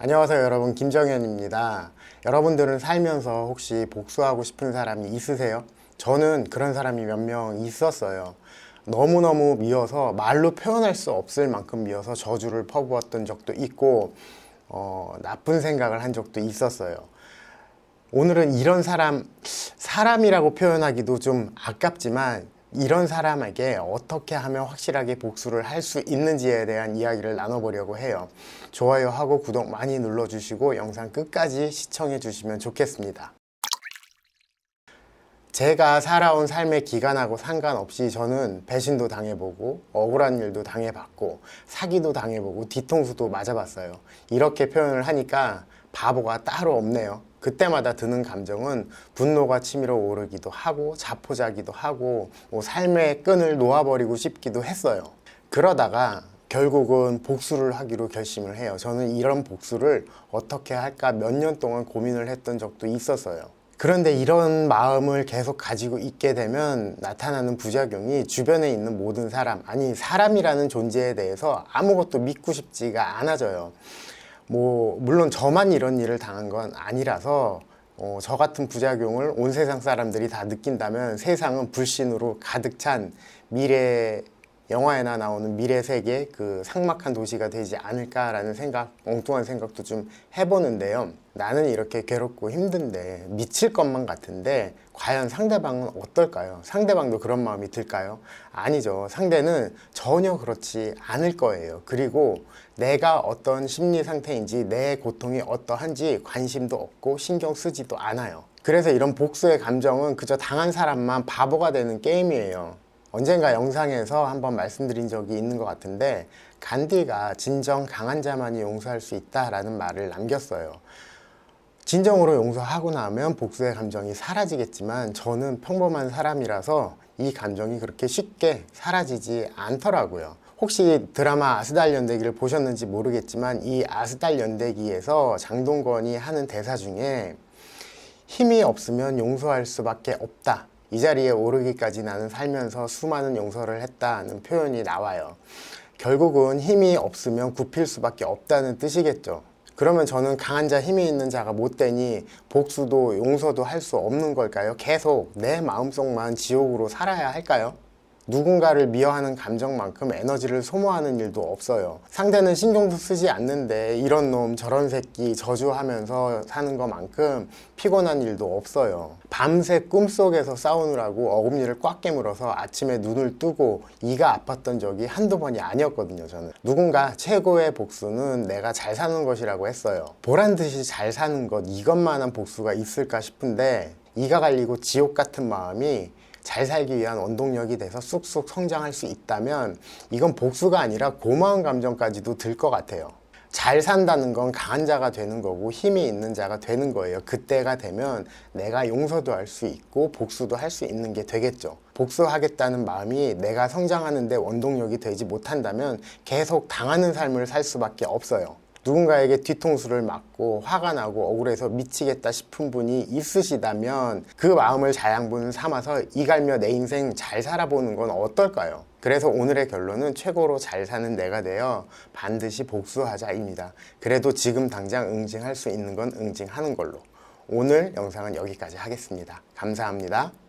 안녕하세요 여러분, 김정현입니다. 여러분들은 살면서 혹시 복수하고 싶은 사람이 있으세요? 저는 그런 사람이 몇 명 있었어요. 너무너무 미워서 말로 표현할 수 없을 만큼 미워서 저주를 퍼부었던 적도 있고 나쁜 생각을 한 적도 있었어요. 오늘은 이런 사람이라고 표현하기도 좀 아깝지만 이런 사람에게 어떻게 하면 확실하게 복수를 할 수 있는지에 대한 이야기를 나눠보려고 해요. 좋아요하고 구독 많이 눌러주시고 영상 끝까지 시청해 주시면 좋겠습니다. 제가 살아온 삶의 기간하고 상관없이 저는 배신도 당해보고 억울한 일도 당해봤고 사기도 당해보고 뒤통수도 맞아봤어요. 이렇게 표현을 하니까 바보가 따로 없네요. 그때마다 드는 감정은 분노가 치밀어 오르기도 하고 자포자기도 하고 삶의 끈을 놓아버리고 싶기도 했어요. 그러다가 결국은 복수를 하기로 결심을 해요. 저는 이런 복수를 어떻게 할까 몇 년 동안 고민을 했던 적도 있었어요. 그런데 이런 마음을 계속 가지고 있게 되면 나타나는 부작용이 주변에 있는 모든 사람, 아니 사람이라는 존재에 대해서 아무것도 믿고 싶지가 않아져요. 물론 저만 이런 일을 당한 건 아니라서 저 같은 부작용을 온 세상 사람들이 다 느낀다면 세상은 불신으로 가득 찬 영화에나 나오는 미래 세계, 그 삭막한 도시가 되지 않을까라는 엉뚱한 생각도 좀 해보는데요. 나는 이렇게 괴롭고 힘든데 미칠 것만 같은데 과연 상대방은 어떨까요? 상대방도 그런 마음이 들까요? 아니죠. 상대는 전혀 그렇지 않을 거예요. 그리고 내가 어떤 심리 상태인지 내 고통이 어떠한지 관심도 없고 신경 쓰지도 않아요. 그래서 이런 복수의 감정은 그저 당한 사람만 바보가 되는 게임이에요. 언젠가 영상에서 한번 말씀드린 적이 있는 것 같은데 간디가 진정 강한 자만이 용서할 수 있다라는 말을 남겼어요. 진정으로 용서하고 나면 복수의 감정이 사라지겠지만 저는 평범한 사람이라서 이 감정이 그렇게 쉽게 사라지지 않더라고요. 혹시 드라마 아스달 연대기를 보셨는지 모르겠지만 이 아스달 연대기에서 장동건이 하는 대사 중에 힘이 없으면 용서할 수밖에 없다. 이 자리에 오르기까지 나는 살면서 수많은 용서를 했다는 표현이 나와요. 결국은 힘이 없으면 굽힐 수밖에 없다는 뜻이겠죠. 그러면 저는 강한 자, 힘이 있는 자가 못 되니 복수도 용서도 할 수 없는 걸까요? 계속 내 마음속만 지옥으로 살아야 할까요? 누군가를 미워하는 감정만큼 에너지를 소모하는 일도 없어요. 상대는 신경도 쓰지 않는데 이런 놈 저런 새끼 저주하면서 사는 것만큼 피곤한 일도 없어요. 밤새 꿈속에서 싸우느라고 어금니를 꽉 깨물어서 아침에 눈을 뜨고 이가 아팠던 적이 한두 번이 아니었거든요. 저는 누군가 최고의 복수는 내가 잘 사는 것이라고 했어요. 보란듯이 잘 사는 것, 이것만한 복수가 있을까 싶은데 이가 갈리고 지옥 같은 마음이 잘 살기 위한 원동력이 돼서 쑥쑥 성장할 수 있다면 이건 복수가 아니라 고마운 감정까지도 들 것 같아요. 잘 산다는 건 강한 자가 되는 거고 힘이 있는 자가 되는 거예요. 그때가 되면 내가 용서도 할 수 있고 복수도 할 수 있는 게 되겠죠. 복수하겠다는 마음이 내가 성장하는 데 원동력이 되지 못한다면 계속 당하는 삶을 살 수밖에 없어요. 누군가에게 뒤통수를 맞고 화가 나고 억울해서 미치겠다 싶은 분이 있으시다면 그 마음을 자양분 삼아서 이갈며 내 인생 잘 살아보는 건 어떨까요? 그래서 오늘의 결론은 최고로 잘 사는 내가 되어 반드시 복수하자입니다. 그래도 지금 당장 응징할 수 있는 건 응징하는 걸로. 오늘 영상은 여기까지 하겠습니다. 감사합니다.